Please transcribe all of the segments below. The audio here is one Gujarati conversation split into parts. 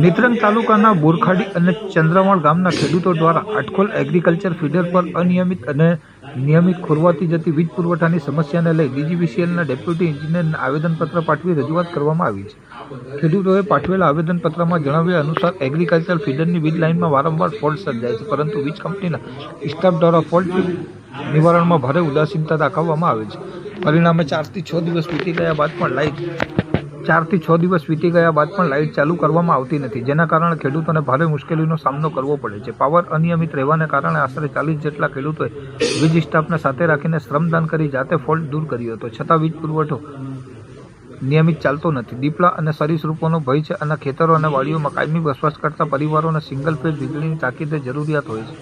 નેત્રંગ તાલુકાના બોરખાડી અને ચંદ્રવાણ ગામના ખેડૂતો દ્વારા આટખોલ એગ્રીકલ્ચર ફીડર પર અનિયમિત અને નિયમિત ખોરવાતી જતી વીજ પુરવઠાની સમસ્યાને લઈ ડીજીવીસીએલના ડેપ્યુટી એન્જિનિયરને આવેદનપત્ર પાઠવી રજૂઆત કરવામાં આવી છે। ખેડૂતોએ પાઠવેલા આવેદનપત્રમાં જણાવ્યા અનુસાર એગ્રીકલ્ચર ફીડરની વીજ લાઇનમાં વારંવાર ફોલ્ટ સર્જાય છે, પરંતુ વીજ કંપનીના સ્ટાફ દ્વારા ફોલ્ટ નિવારણમાં ભારે ઉદાસીનતા દાખવવામાં આવે છે। પરિણામે 4 થી 6 દિવસ વીતી ગયા બાદ પણ લાઇટ ચાલુ કરવામાં આવતી નથી, જેના કારણે ખેડૂતોને ભારે મુશ્કેલીનો સામનો કરવો પડે છે। પાવર અનિયમિત રહેવાને કારણે આશરે 40 જેટલા ખેડૂતોએ વીજ સ્ટાફને સાથે રાખીને શ્રમદાન કરી જાતે ફોલ્ટ દૂર કર્યો હતો, છતાં વીજ પુરવઠો નિયમિત ચાલતો નથી। દીપડા અને સરીસૃપોનો ભય છે અને ખેતરો અને વાડીઓમાં કાયમી વસવાટ કરતા પરિવારોને સિંગલ ફેઝ વીજળીની તાકીદે જરૂરિયાત હોય છે,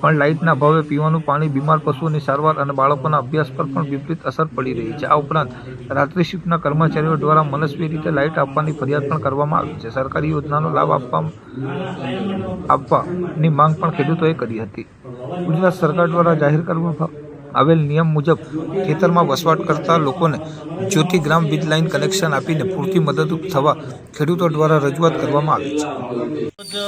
પણ લાઇટના અભાવે પીવાનું પાણી, બીમાર પશુઓની સારવાર અને બાળકોના અભ્યાસ પર પણ વિપરીત અસર પડી રહી છે। આ ઉપરાંત રાત્રિ શિફ્ટના કર્મચારીઓ દ્વારા મનસ્વી રીતે લાઇટ આપવાની ફરિયાદ પણ કરવામાં આવી છે। સરકારી યોજનાનો લાભ આપવાની માંગ પણ ખેડૂતોએ કરી હતી। ગુજરાત સરકાર દ્વારા જાહેર કરવામાં આવેલ નિયમ મુજબ ખેતરમાં વસવાટ કરતા લોકોને જ્યોતિ ગ્રામ વીજ લાઇન કનેક્શન આપીને પૂરતી મદદરૂપ થવા ખેડૂતો દ્વારા રજૂઆત કરવામાં આવી છે।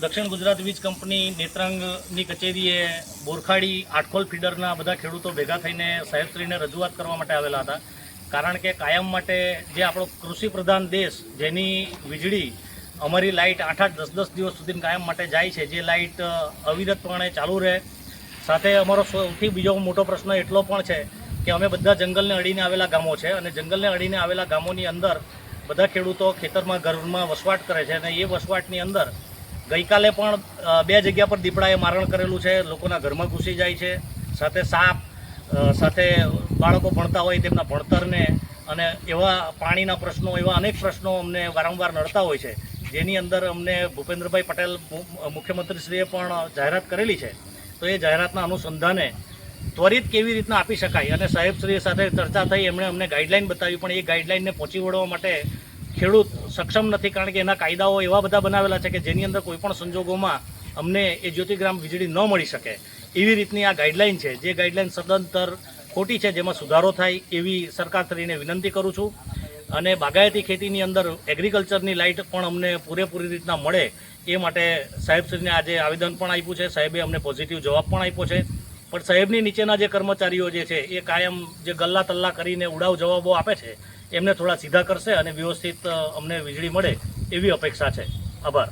દક્ષિણ ગુજરાત વીજ કંપની નેત્રંગની કચેરીએ બોરખાડી આટખોલ ફીડરના બધા ખેડૂતો ભેગા થઈને સાહેબશ્રીને રજૂઆત કરવા માટે આવેલા હતા, કારણ કે કાયમ માટે જે આપણો કૃષિ પ્રધાન દેશ, જેની વીજળી અમારી લાઇટ 8-8, 10-10 દિવસ સુધી કાયમ માટે જાય છે, જે લાઇટ અવિરતપણે ચાલુ રહે। સાથે અમારો સૌથી બીજો મોટો પ્રશ્ન એટલો પણ છે કે અમે બધા જંગલને અડીને આવેલા ગામો છે, અને જંગલને અડીને આવેલા ગામોની અંદર બધા ખેડૂતો ખેતરમાં ઘરમાં વસવાટ કરે છે, અને એ વસવાટની અંદર ગઈકાલે પણ 2 જગ્યા પર દીપડાએ મારણ કરેલું છે, લોકોના ઘરમાં ઘૂસી જાય છે, સાથે સાપ, સાથે બાળકો ભણતા હોય તેમના ભણતરને અને એવા પાણીના પ્રશ્નો, એવા અનેક પ્રશ્નો અમને વારંવાર નડતા હોય છે, જેની અંદર અમને ભૂપેન્દ્રભાઈ પટેલ મુખ્યમંત્રીશ્રીએ પણ જાહેરાત કરેલી છે। તો એ જાહેરાતના અનુસંધાને ત્વરિત કેવી રીતના આપી શકાય અને સાહેબશ્રી સાથે ચર્ચા થઈ, એમણે અમને ગાઈડલાઇન બતાવી, પણ એ ગાઈડલાઇનને પહોંચી વળવા માટે ખેડૂત સક્ષમ નથી, કારણ કે એના કાયદાઓ એવા બધા બનાવેલા છે કે જેની અંદર કોઈપણ સંજોગોમાં અમને એ જ્યોતિગ્રામ વીજળી ન મળી શકે એવી રીતની આ ગાઈડલાઇન છે, જે ગાઈડલાઇન સદંતર ખોટી છે, જેમાં સુધારો થાય એવી સરકારશ્રીને વિનંતી કરું છું। અને બાગાયતી ખેતીની અંદર એગ્રીકલ્ચરની લાઇટ પણ અમને પૂરેપૂરી રીતના મળે એ માટે સાહેબશ્રીને આજે આવેદન પણ આપ્યું છે। સાહેબે અમને પોઝિટિવ જવાબ પણ આપ્યો છે, પણ સાહેબની નીચેના જે કર્મચારીઓ જે છે એ કાયમ જે ગલ્લા તલ્લા કરીને ઉડાવ જવાબો આપે છે, એમને થોડા સીધા કરશે અને વ્યવસ્થિત અમને વીજળી મળે એવી અપેક્ષા છે। આભાર।